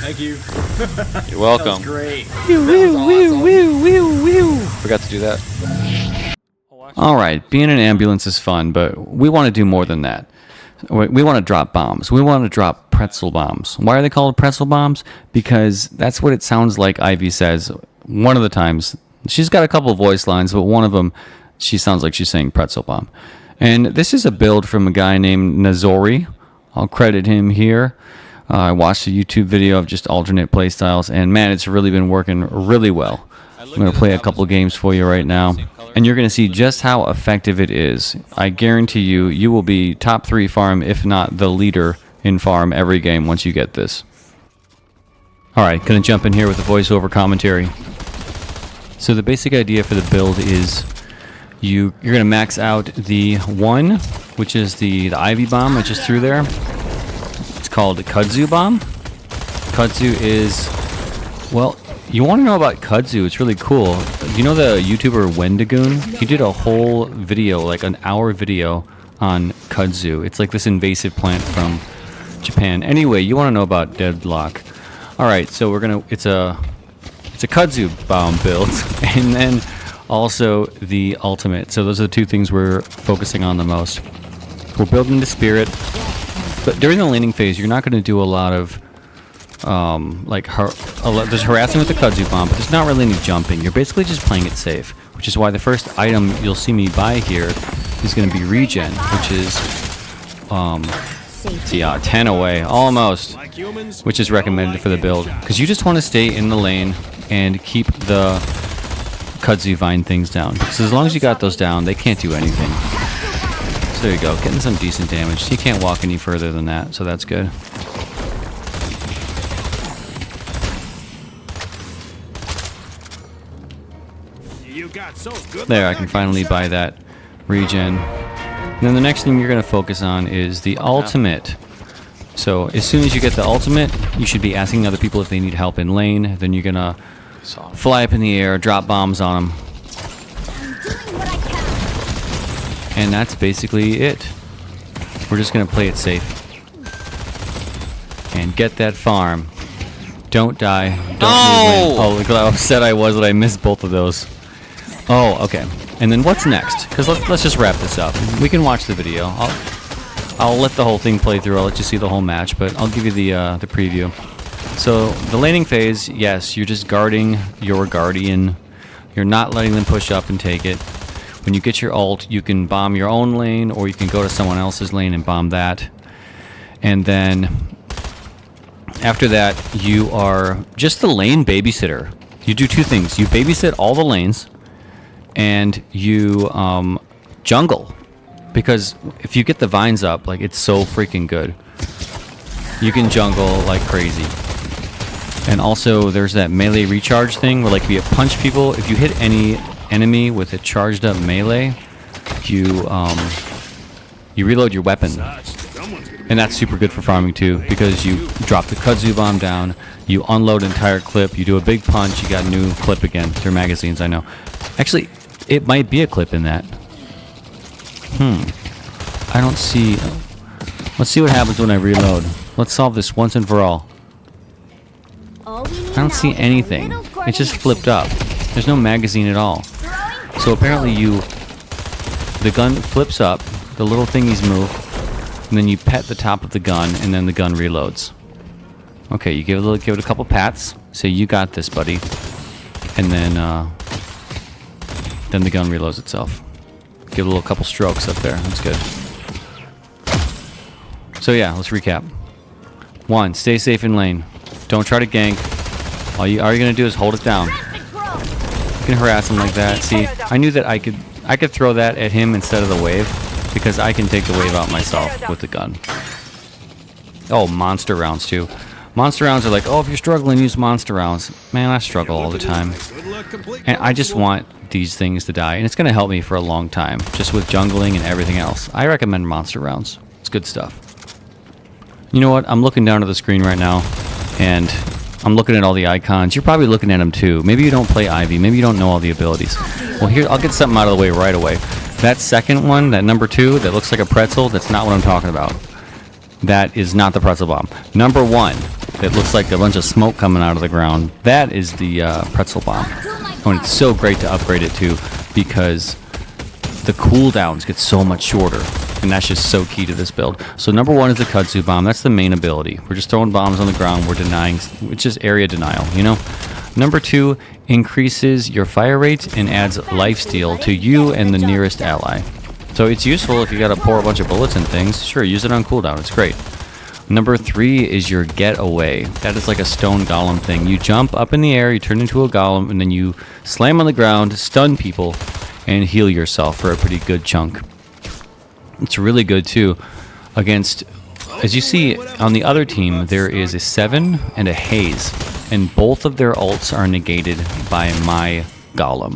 Thank you. You're welcome. That was great. Forgot to do that. Alright, being an ambulance is fun, but we want to do more than that. We want to drop bombs. We want to drop pretzel bombs. Why are they called pretzel bombs? Because that's what it sounds like Ivy says one of the times. She's got a couple of voice lines, but one of them, she sounds like she's saying pretzel bomb. And this is a build from a guy named Nazori. I'll credit him here. I watched a YouTube video of just alternate playstyles, and man, it's really been working really well. I'm going to play a couple games for you right now, and you're going to see just how effective it is. I guarantee you, you will be top 3 farm, if not the leader in farm every game once you get this. Alright, going to jump in here with the voiceover commentary. So the basic idea for the build is you're going to max out the 1, which is the Ivy bomb I just threw there. It's called the Kudzu bomb. Kudzu is, well, you want to know about Kudzu, it's really cool. You know the YouTuber Wendigoon? He did a whole video, like an hour video on Kudzu. It's like this invasive plant from Japan. Anyway, you want to know about DEADLOCK. Alright, so it's a Kudzu bomb build, and then also the ultimate. So those are the 2 things we're focusing on the most. We're building the spirit, but during the laning phase, you're not going to do a lot of there's harassing with the Kudzu bomb, but there's not really any jumping. You're basically just playing it safe, which is why the first item you'll see me buy here is going to be regen, which is 10 away, almost, which is recommended for the build, because you just want to stay in the lane and keep the Kudzu vine things down. So as long as you got those down, they can't do anything. So there you go, getting some decent damage. He can't walk any further than that, so that's good. There, I can finally buy that regen. And then the next thing you're going to focus on is the ultimate. So as soon as you get the ultimate, you should be asking other people if they need help in lane. Then you're going to fly up in the air, drop bombs on them. And that's basically it. We're just going to play it safe. And get that farm. Don't die. Don't need win. Oh, look how upset I was that I missed both of those. Oh, okay. And then what's next? Because let's just wrap this up. We can watch the video. I'll let the whole thing play through. I'll let you see the whole match, but I'll give you the preview. So the laning phase, yes, you're just guarding your guardian. You're not letting them push up and take it. When you get your ult, you can bomb your own lane, or you can go to someone else's lane and bomb that. And then after that, you are just the lane babysitter. You do 2 things. You babysit all the lanes, and you jungle, because if you get the vines up, like, it's so freaking good. You can jungle like crazy. And also there's that melee recharge thing where, like, if you punch people, if you hit any enemy with a charged up melee, you reload your weapon. And that's super good for farming too, because you drop the Kudzu bomb down, you unload an entire clip, you do a big punch, you got a new clip again. They're magazines, I know. Actually, it might be a clip in that. I don't see... Let's see what happens when I reload. Let's solve this once and for all. I don't see anything. It just flipped up. There's no magazine at all. So apparently the gun flips up, the little thingies move, and then you pet the top of the gun, and then the gun reloads. Okay, you give it a couple pats, say, you got this, buddy. And then the gun reloads itself. Give it a little couple strokes up there. That's good. So yeah, let's recap. 1, stay safe in lane. Don't try to gank. All you're gonna do is hold it down. You can harass him like that. See, I knew that I could throw that at him instead of the wave, because I can take the wave out myself with the gun. Oh, monster rounds too. Monster rounds are like, oh, if you're struggling, use monster rounds. Man, I struggle all the time. And I just want these things to die, and it's going to help me for a long time, just with jungling and everything else. I recommend monster rounds. It's good stuff. You know what? I'm looking down at the screen right now, and I'm looking at all the icons. You're probably looking at them too. Maybe you don't play Ivy. Maybe you don't know all the abilities. Well, here, I'll get something out of the way right away. That second one, that number 2, that looks like a pretzel, that's not what I'm talking about. That is not the pretzel bomb. Number 1, that looks like a bunch of smoke coming out of the ground. That is the Pretzel Bomb. And it's so great to upgrade it to because the cooldowns get so much shorter. And that's just so key to this build. So number 1 is the Kudzu Bomb. That's the main ability. We're just throwing bombs on the ground. We're denying, which is area denial, you know? Number 2 increases your fire rate and adds lifesteal to you and the nearest ally. So it's useful if you gotta pour a bunch of bullets and things. Sure, use it on cooldown. It's great. Number 3 is your getaway. That is like a stone golem thing. You jump up in the air, you turn into a golem, and then you slam on the ground, stun people, and heal yourself for a pretty good chunk. It's really good too against, as you see on the other team, there is a 7 and a Haze, and both of their ults are negated by my golem.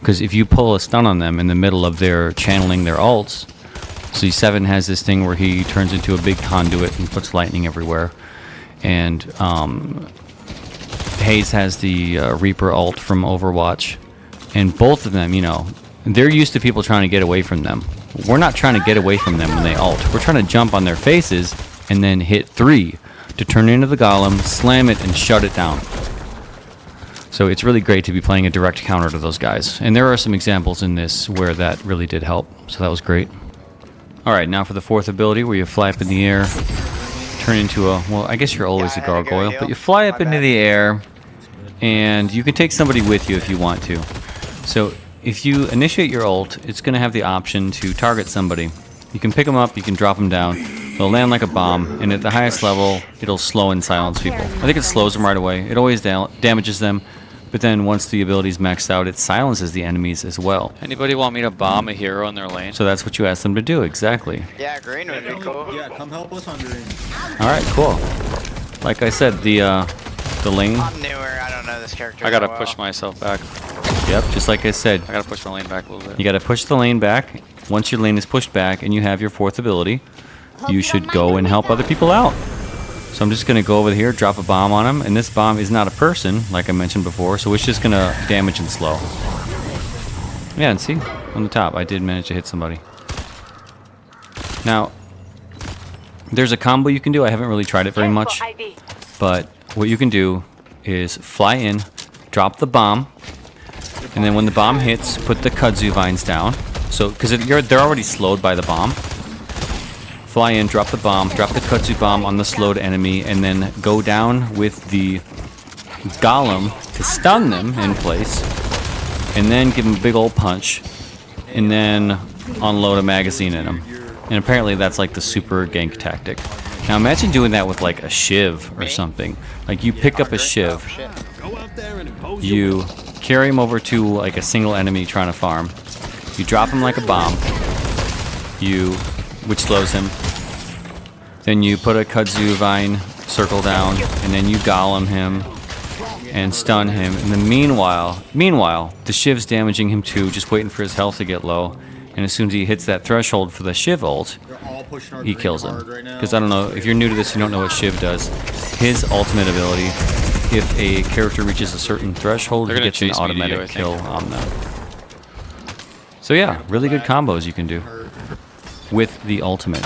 Because if you pull a stun on them in the middle of their channeling their ults, see 7 has this thing where he turns into a big conduit and puts lightning everywhere, and Haze has the Reaper ult from Overwatch, and both of them, you know, they're used to people trying to get away from them. We're not trying to get away from them when they ult. We're trying to jump on their faces and then hit 3 to turn into the golem, slam it, and shut it down. So it's really great to be playing a direct counter to those guys. And there are some examples in this where that really did help. So that was great. Alright, now for the 4th ability where you fly up in the air, turn into a, well, I guess you're always a gargoyle, but you fly up into the air, and you can take somebody with you if you want to. So if you initiate your ult, it's going to have the option to target somebody. You can pick them up, you can drop them down, they'll land like a bomb, and at the highest level, it'll slow and silence people. I think it slows them right away. It always damages them, but then once the ability's maxed out, it silences the enemies as well. Anybody want me to bomb a hero in their lane? So that's what you asked them to do, exactly. Yeah, green would be cool. Yeah, come help us on green. Alright, cool. Like I said, the lane... I'm newer, I don't know this character. I gotta push myself back. Yep, just like I said. I gotta push my lane back a little bit. You gotta push the lane back. Once your lane is pushed back and you have your 4th ability, you should go and help other people out. So I'm just gonna go over here, drop a bomb on him, and this bomb is not a person, like I mentioned before, so it's just gonna damage and slow. Yeah, and see, on the top, I did manage to hit somebody. Now, there's a combo you can do. I haven't really tried it very much, but what you can do is fly in, drop the bomb, and then when the bomb hits, put the kudzu vines down. So, because they're already slowed by the bomb. Fly in, drop the bomb, drop the kudzu bomb on the slowed enemy, and then go down with the golem to stun them in place, and then give them a big old punch, and then unload a magazine in them. And apparently that's like the super gank tactic. Now imagine doing that with like a shiv or something. Like you pick up a shiv, you carry him over to like a single enemy trying to farm, you drop him like a bomb, which slows him, then you put a kudzu vine circle down, and then you golem him and stun him, and then meanwhile the shiv's damaging him too, just waiting for his health to get low, and as soon as he hits that threshold for the shiv ult, he kills him. Because I don't know, if you're new to this, you don't know what shiv does. His ultimate ability, if a character reaches a certain threshold, he gets an automatic kill on them. So yeah, really good combos you can do with the ultimate.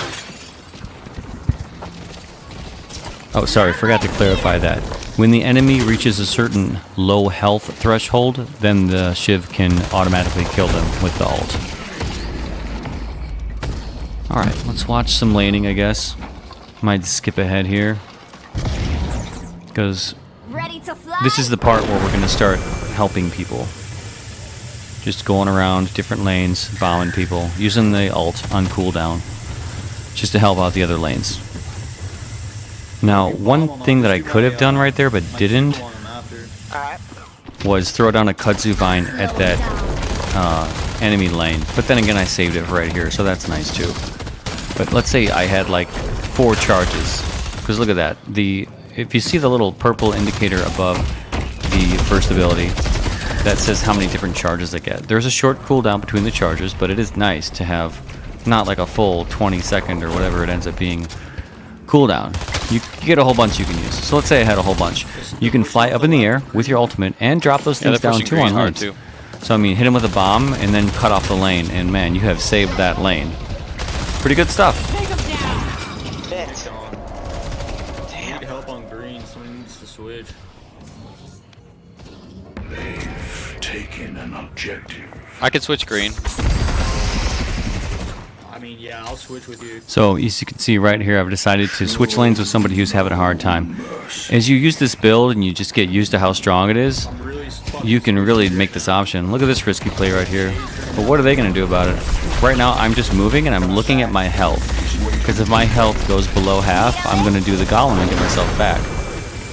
Oh, sorry, forgot to clarify that. When the enemy reaches a certain low health threshold, then the shiv can automatically kill them with the ult. Alright, let's watch some laning, I guess. Might skip ahead here, because this is the part where we're going to start helping people. Just going around different lanes, bombing people, using the ult on cooldown, just to help out the other lanes. Now, one thing that I could have done right there, but didn't, was throw down a kudzu vine at that enemy lane. But then again, I saved it right here, so that's nice too. But let's say I had like 4 charges, because look at that. If you see the little purple indicator above the first ability, that says how many different charges I get. There's a short cooldown between the charges, but it is nice to have not like a full 20-second or whatever it ends up being cooldown. You get a whole bunch you can use. So let's say I had a whole bunch. You can fly up in the air with your ultimate and drop those things down too on lanes. So I mean, hit him with a bomb and then cut off the lane, and man, you have saved that lane. Pretty good stuff. help on green. Someone needs to switch. They've taken an objective. I could switch green. I mean, yeah, I'll switch with you. So as you can see right here, I've decided to switch lanes with somebody who's having a hard time. As you use this build and you just get used to how strong it is, I'm really you can really make this option. Look at this risky play right here. But what are they going to do about it? Right now, I'm just moving and I'm looking at my health. Because if my health goes below half, I'm going to do the golem and get myself back.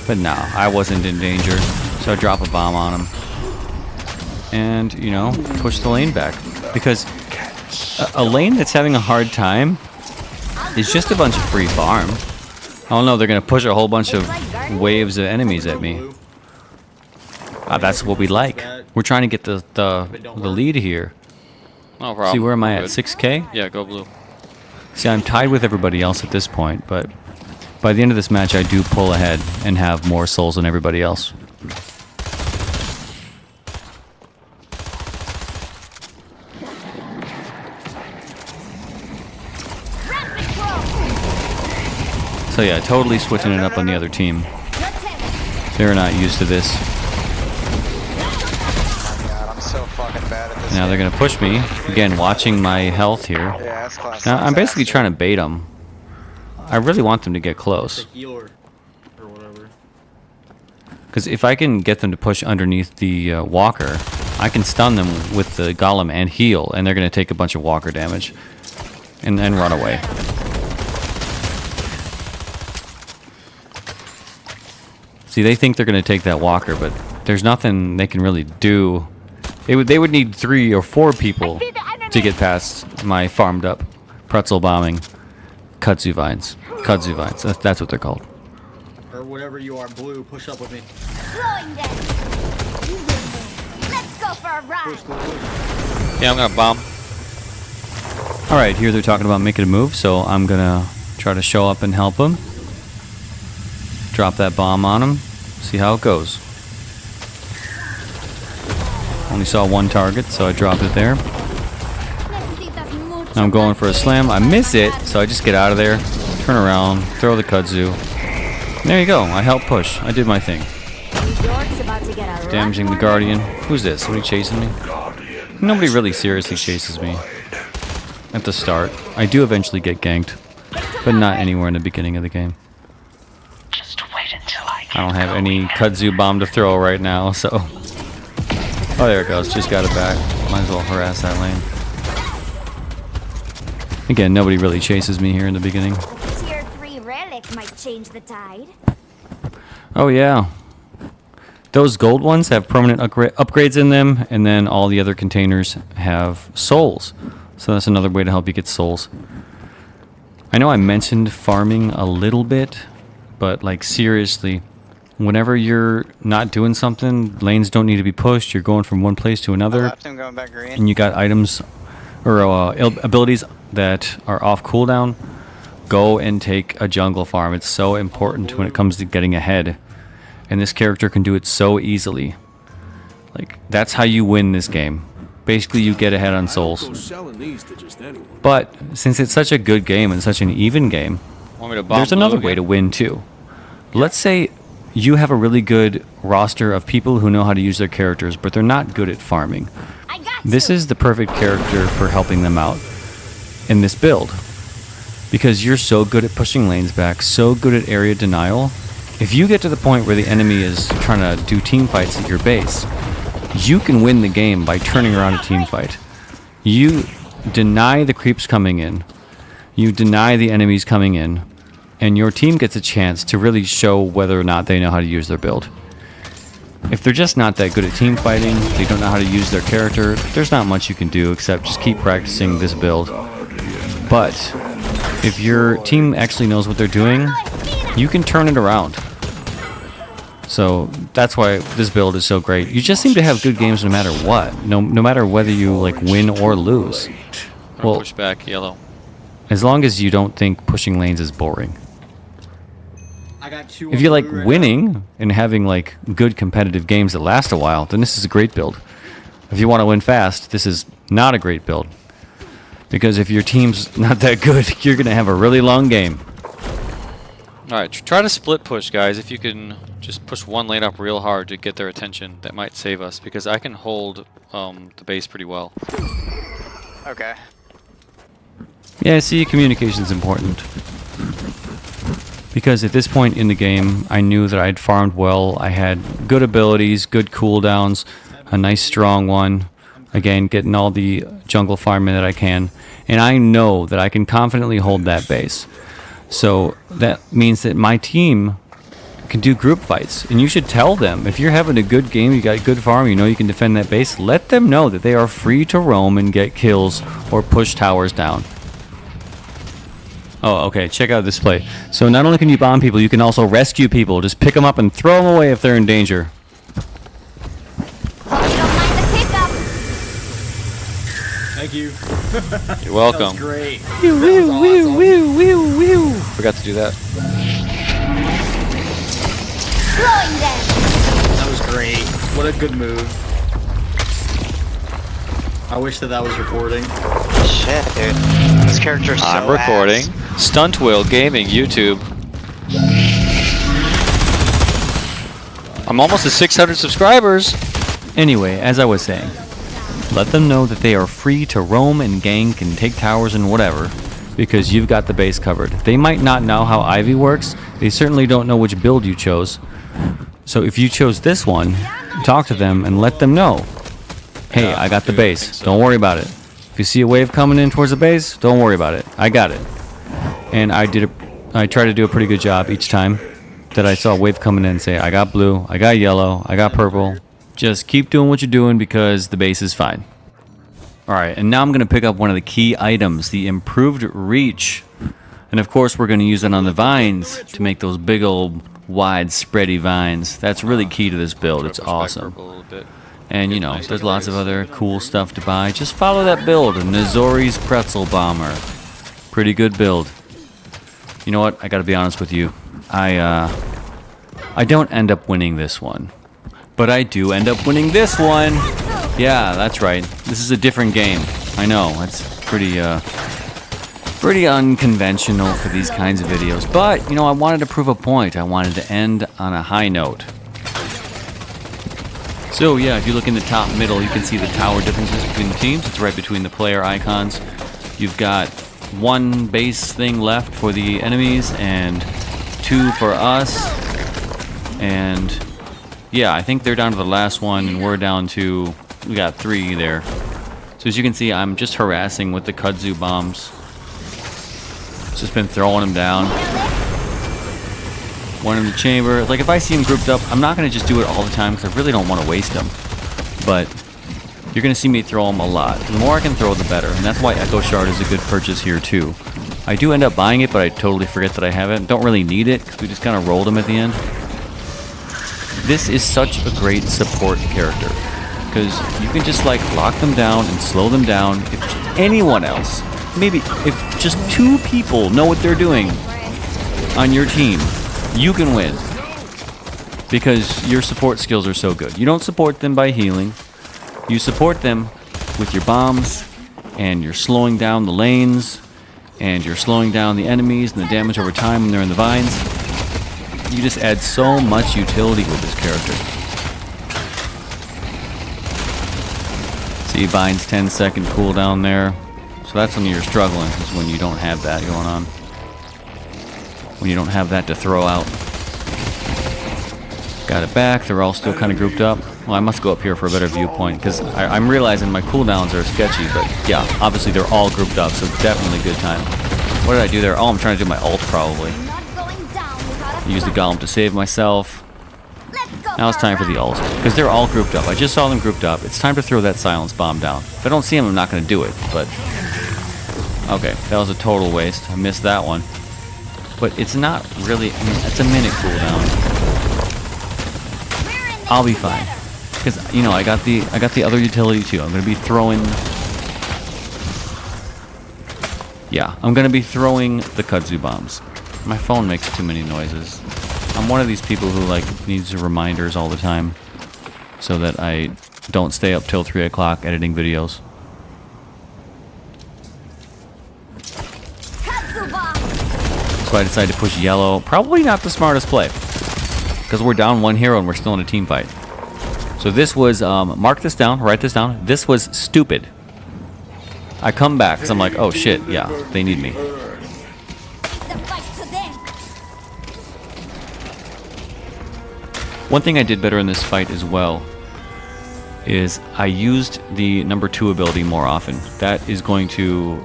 But no, I wasn't in danger. So I drop a bomb on him. And, you know, push the lane back. Because a lane that's having a hard time is just a bunch of free farm. Oh no, they're going to push a whole bunch of waves of enemies at me. That's what we like. We're trying to get the lead here. No problem. See, where am I All at? good. 6K? Yeah, go blue. See, I'm tied with everybody else at this point, but by the end of this match, I do pull ahead and have more souls than everybody else. So yeah, totally switching it up on the other team. They're not used to this. God, I'm so fucking bad at this. Now they're going to push me. Again, watching my health here. Yeah, that's classic. Now, I'm basically trying to bait them. I really want them to get close. The healer or whatever. Because if I can get them to push underneath the walker, I can stun them with the golem and heal, and they're going to take a bunch of walker damage. And then run away. See, they think they're going to take that walker, but there's nothing they can really do. They would need 3 or 4 people to get past my farmed up pretzel bombing kudzu vines. Kudzu vines, that's what they're called. Or whatever you are, blue, push up with me. Slowing down. Let's go for a ride. Push, push. Yeah, I'm gonna bomb. Alright, here they're talking about making a move, so I'm going to try to show up and help them. Drop that bomb on them. See how it goes. Only saw one target, so I dropped it there. Now I'm going for a slam. I miss it, so I just get out of there, turn around, throw the kudzu. There you go. I helped push. I did my thing. Damaging the guardian. Who's this? Somebody chasing me? Nobody really seriously chases me at the start. I do eventually get ganked, but not anywhere in the beginning of the game. I don't have any kudzu bomb to throw right now, so... Oh, there it goes. Just got it back. Might as well harass that lane. Again, nobody really chases me here in the beginning. Tier 3 relic might change the tide. Oh, yeah. Those gold ones have permanent upgrades in them, and then all the other containers have souls. So that's another way to help you get souls. I know I mentioned farming a little bit, but like seriously, whenever you're not doing something, lanes don't need to be pushed. You're going from one place to another, Left him going back green. and you got items or abilities that are off cooldown. Go and take a jungle farm. It's so important when it comes to getting ahead, and this character can do it so easily. Like, that's how you win this game. Basically, you get ahead on souls. But since it's such a good game and such an even game, Want me to bomb there's another blue way to again? win too. Let's say you have a really good roster of people who know how to use their characters, but they're not good at farming. I got This you. is the perfect character for helping them out in this build. Because you're so good at pushing lanes back, so good at area denial. If you get to the point where the enemy is trying to do team fights at your base, you can win the game by turning around a team fight. You deny the creeps coming in, you deny the enemies coming in, and your team gets a chance to really show whether or not they know how to use their build. If they're just not that good at team fighting, they don't know how to use their character, there's not much you can do except just keep practicing this build. But if your team actually knows what they're doing, you can turn it around. So that's why this build is so great. You just seem to have good games no matter what. No matter whether you like win or lose. Well, Push back, yellow. as long as you don't think pushing lanes is boring. I got 2 If on you like blue right winning and having like good competitive games that last a while, then this is a great build. If you want to win fast, this is not a great build. Because if your team's not that good, you're going to have a really long game. Alright, try to split push, guys. If you can just push one lane up real hard to get their attention, that might save us, because I can hold the base pretty well. Okay. Yeah, see, communication's important. Because at this point in the game, I knew that I'd farmed well. I had good abilities, good cooldowns, a nice strong one. Again, getting all the jungle farming that I can. And I know that I can confidently hold that base. So that means that my team can do group fights. And you should tell them, if you're having a good game, you got a good farm, you know you can defend that base, let them know that they are free to roam and get kills or push towers down. Oh, okay, check out this play. So not only can you bomb people, you can also rescue people. Just pick them up and throw them away if they're in danger. Hope you don't mind the pickup. Thank you. You're welcome. That was great. That was awesome. Forgot to do that. Slowing them. That was great. What a good move. I wish that was recording. Shit, dude. This character's so I'm recording. ass. Stunt Wheel Gaming, YouTube. I'm almost at 600 subscribers. Anyway, as I was saying, let them know that they are free to roam and gank and take towers and whatever, because you've got the base covered. They might not know how Ivy works. They certainly don't know which build you chose. So if you chose this one, talk to them and let them know. Hey, I got the base. Don't worry about it. If you see a wave coming in towards the base, don't worry about it. I got it. And I tried to do a pretty good job each time that I saw a wave coming in. Say, I got blue, I got yellow, I got purple. Just keep doing what you're doing because the base is fine. Alright, and now I'm going to pick up one of the key items, the improved reach. And of course we're going to use it on the vines to make those big old wide spready vines. That's really key to this build. It's awesome. And you know, there's lots of other cool stuff to buy. Just follow that build, Nazori's Pretzel Bomber. Pretty good build. You know what? I gotta be honest with you. I don't end up winning this one. But I do end up winning this one! Yeah, that's right. This is a different game. I know, it's pretty unconventional for these kinds of videos. But, you know, I wanted to prove a point. I wanted to end on a high note. So yeah, if you look in the top middle, you can see the tower differences between the teams. It's right between the player icons. You've got one base thing left for the enemies and two for us. And yeah, I think they're down to the last one and we're down to, we got 3 there. So as you can see, I'm just harassing with the kudzu bombs. Just been throwing them down. One in the chamber. Like, if I see them grouped up, I'm not going to just do it all the time because I really don't want to waste them. But you're going to see me throw them a lot. The more I can throw, the better. And that's why Echo Shard is a good purchase here, too. I do end up buying it, but I totally forget that I have it. Don't really need it because we just kind of rolled them at the end. This is such a great support character because you can just, like, lock them down and slow them down. If anyone else, maybe if just 2 people know what they're doing on your team, you can win because your support skills are so good. You don't support them by healing. You support them with your bombs, and you're slowing down the lanes, and you're slowing down the enemies and the damage over time when they're in the vines. You just add so much utility with this character. See, vines 10-second cooldown there. So that's when you're struggling, is when you don't have that going on. When you don't have that to throw out. Got it back. They're all still kind of grouped up. Well, I must go up here for a better viewpoint because I'm realizing my cooldowns are sketchy. But yeah, obviously they're all grouped up, so definitely good time. What did I do there? Oh, I'm trying to do my ult probably. Use the golem to save myself. Now it's time for the ult because they're all grouped up. I just saw them grouped up. It's time to throw that silence bomb down. If I don't see them, I'm not going to do it. But okay, that was a total waste. I missed that one. But it's not really, I mean, it's a minute cooldown. I'll be fine. Because, you know, I got the other utility too. I'm going to be throwing... Yeah, I'm going to be throwing the kudzu bombs. My phone makes too many noises. I'm one of these people who, like, needs reminders all the time. So that I don't stay up till 3 o'clock editing videos. So I decided to push yellow. Probably not the smartest play, because we're down 1 hero and we're still in a team fight. So this was, mark this down, write this down. This was stupid. I come back because I'm like, oh shit, yeah, they need me. The fight to them. One thing I did better in this fight as well is I used the number 2 ability more often. That is going to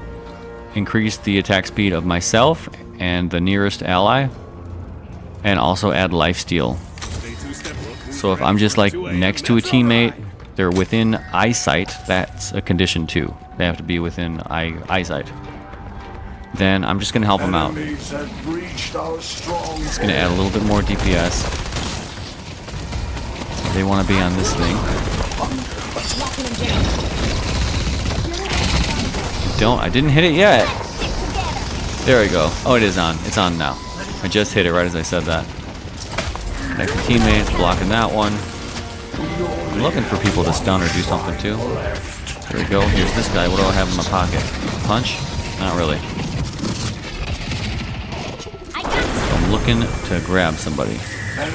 increase the attack speed of myself and the nearest ally, and also add lifesteal. So if I'm just like next to a teammate, they're within eyesight, that's a condition too. They have to be within eyesight. Then I'm just going to help them out. Enemies have breached our stronghold. It's going to add a little bit more DPS. They want to be on this thing. I didn't hit it yet. There we go. Oh, it is on. It's on now. I just hit it right as I said that. Next teammates blocking that one. I'm looking for people to stun or do something too. There we go. Here's this guy. What do I have in my pocket? Punch? Not really. So I'm looking to grab somebody.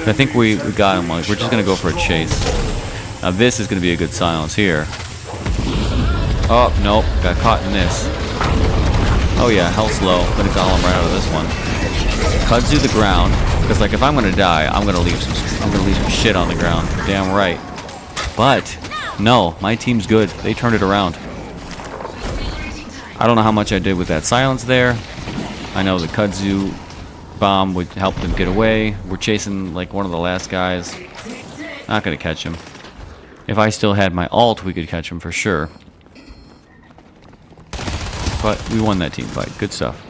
I think we got him. We're just going to go for a chase. Now this is going to be a good silence here. Oh, nope. Got caught in this. Oh yeah, health's low. Gonna golem right out of this one. Kudzu the ground. Because like if I'm gonna die, I'm gonna leave some shit on the ground. Damn right. But no, my team's good. They turned it around. I don't know how much I did with that silence there. I know the Kudzu bomb would help them get away. We're chasing like one of the last guys. Not gonna catch him. If I still had my ult, we could catch him for sure. But we won that team fight. Good stuff.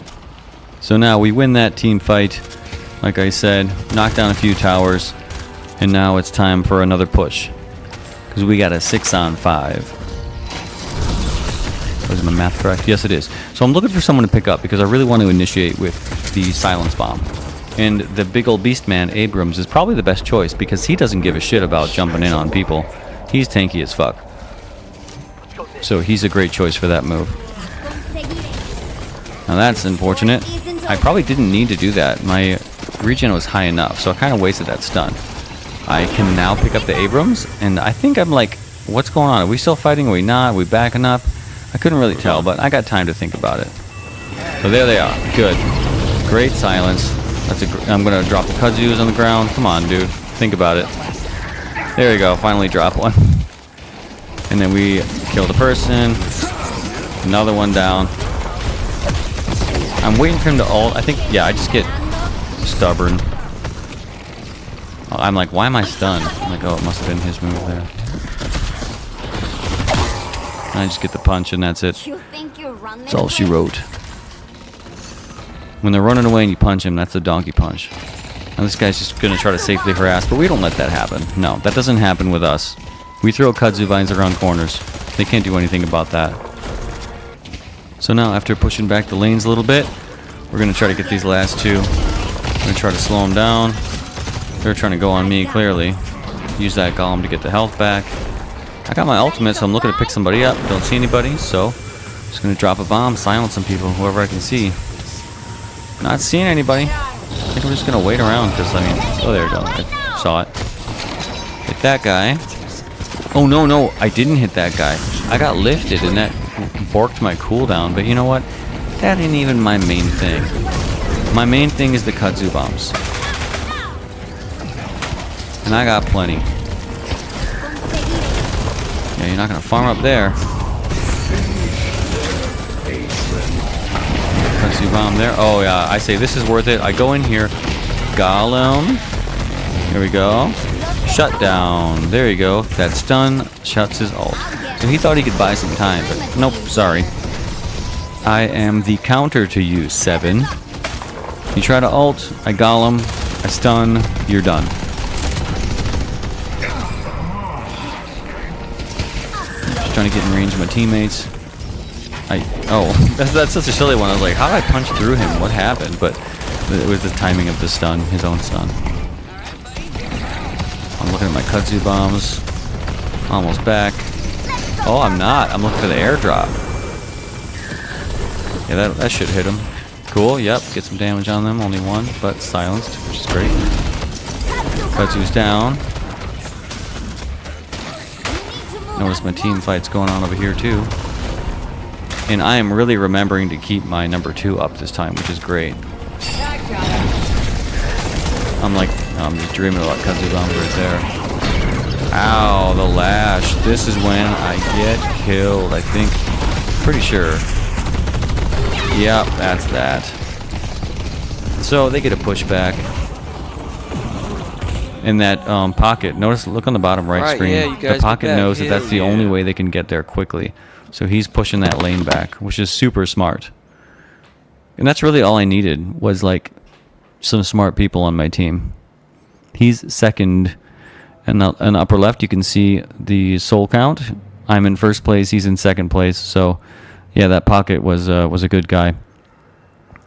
So now we win that team fight. Like I said, knocked down a few towers. And now it's time for another push. Because we got a 6-on-5. Was my math correct? Yes, it is. So I'm looking for someone to pick up because I really want to initiate with the silence bomb. And the big old beast man, Abrams, is probably the best choice because he doesn't give a shit about jumping in on people. He's tanky as fuck. So he's a great choice for that move. Now that's unfortunate. I probably didn't need to do that. My regen was high enough, so I kind of wasted that stun. I can now pick up the Abrams, and I think I'm like, what's going on? Are we still fighting? Are we not? Are we backing up? I couldn't really tell, but I got time to think about it. So there they are. Good. Great silence. I'm going to drop the Kudzus on the ground. Come on, dude. Think about it. There we go. Finally drop one. And then we kill the person. Another one down. I'm waiting for him to ult. I think, yeah, I just get stubborn. I'm like, why am I stunned? I'm like, oh, it must have been his move there. I just get the punch and that's it. That's all she wrote. When they're running away and you punch him, that's a donkey punch. And this guy's just going to try to safely harass, but we don't let that happen. No, that doesn't happen with us. We throw kudzu vines around corners. They can't do anything about that. So now, after pushing back the lanes a little bit, we're going to try to get these last two. I'm going to try to slow them down. They're trying to go on me, clearly. Use that golem to get the health back. I got my ultimate, so I'm looking to pick somebody up. Don't see anybody, so just going to drop a bomb, silence some people, whoever I can see. Not seeing anybody. I think I'm just going to wait around, because, I mean, oh, there we go. I saw it. Hit that guy. Oh, no, no, I didn't hit that guy. I got lifted, and that borked my cooldown, but you know what? That ain't even my main thing. My main thing is the kudzu bombs. And I got plenty. Yeah, you're not gonna farm up there. Kudzu bomb there. Oh yeah, I say this is worth it. I go in here. Golem. Here we go. Shut down. There you go. That stun shuts his ult. So he thought he could buy some time, but nope, sorry. I am the counter to you, 7. You try to ult, I golem, I stun, you're done. Just trying to get in range of my teammates. That's such a silly one. I was like, how did I punch through him? What happened? But it was the timing of the stun, his own stun. I'm looking at my kudzu bombs. Almost back. Oh, I'm not. I'm looking for the airdrop. Yeah, that should hit him. Cool, yep, get some damage on them, only one, but silenced, which is great. Kudzu's down. Notice my team fight's going on over here too. And I am really remembering to keep my number 2 up this time, which is great. I'm just dreaming about Pretzel Bomber right there. Ow, the lash. This is when I get killed, I think. Pretty sure. Yep, that's that. So they get a pushback. In that pocket. Notice, look on the bottom right screen. Yeah, you guys the pocket get back. knows that that's the Hell only yeah. way they can get there quickly. So he's pushing that lane back, which is super smart. And that's really all I needed, was like some smart people on my team. He's second. And in the upper left, you can see the soul count. I'm in first place. He's in second place. So, yeah, that pocket was a good guy.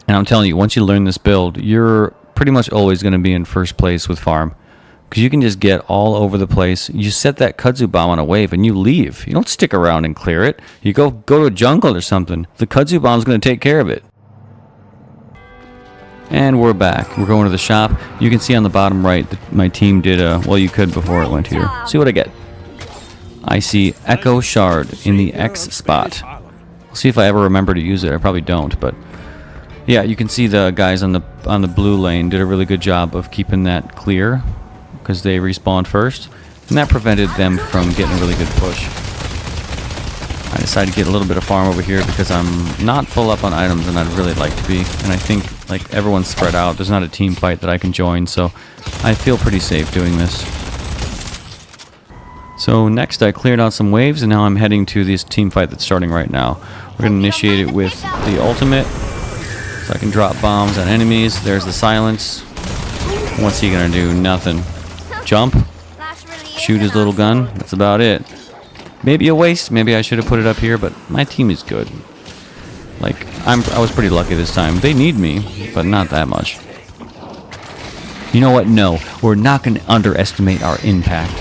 And I'm telling you, once you learn this build, you're pretty much always going to be in first place with farm. Because you can just get all over the place. You set that kudzu bomb on a wave and you leave. You don't stick around and clear it. You go to a jungle or something. The kudzu bomb's going to take care of it. And we're back. We're going to the shop. You can see on the bottom right that my team did well, you could before it went here. See what I get. I see Echo Shard in the X spot. I'll see if I ever remember to use it. I probably don't, but yeah, you can see the guys on the blue lane did a really good job of keeping that clear because they respawned first, and that prevented them from getting a really good push. I decided to get a little bit of farm over here because I'm not full up on items and I'd really like to be. And I think like everyone's spread out. There's not a team fight that I can join, so I feel pretty safe doing this. So next I cleared out some waves and now I'm heading to this team fight that's starting right now. We're going to initiate it with the ultimate. So I can drop bombs on enemies. There's the silence. What's he going to do? Nothing. Jump. Shoot his little gun. That's about it. Maybe a waste. Maybe I should have put it up here, but my team is good. Like, I was pretty lucky this time. They need me, but not that much. You know what? No, we're not going to underestimate our impact.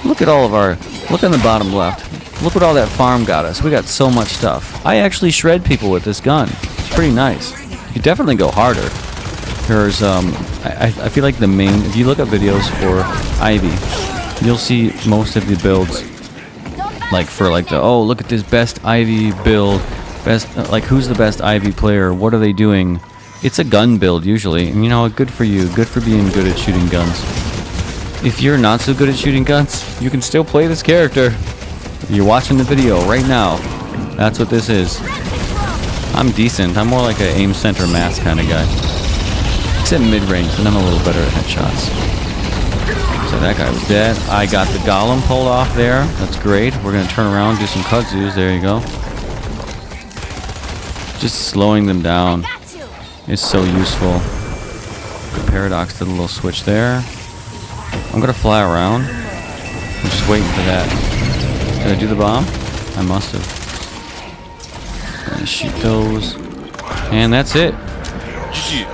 Look at all of our... Look on the bottom left. Look what all that farm got us. We got so much stuff. I actually shred people with this gun. It's pretty nice. You could definitely go harder. There's, I feel like the main... If you look at videos for Ivy, you'll see most of the builds... Like for like the, oh, look at this best Ivy build, best, like who's the best Ivy player, what are they doing? It's a gun build usually, and you know, good for you, good for being good at shooting guns. If you're not so good at shooting guns, you can still play this character. You're watching the video right now. That's what this is. I'm decent, I'm more like an aim center mass kind of guy. Except mid-range, and I'm a little better at headshots. So that guy was dead. I got the golem pulled off there. That's great. We're going to turn around, do some kudzus. There you go. Just slowing them down is so useful. The paradox did a little switch there. I'm going to fly around. I'm just waiting for that. Did I do the bomb? I must have. I'm going to shoot those. And that's it.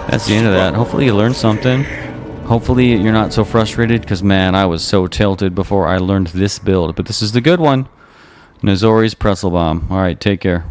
That's the end of that. Hopefully you learned something. Hopefully you're not so frustrated, because man, I was so tilted before I learned this build. But this is the good one. Nazori's Pretzel Bomb. Alright, take care.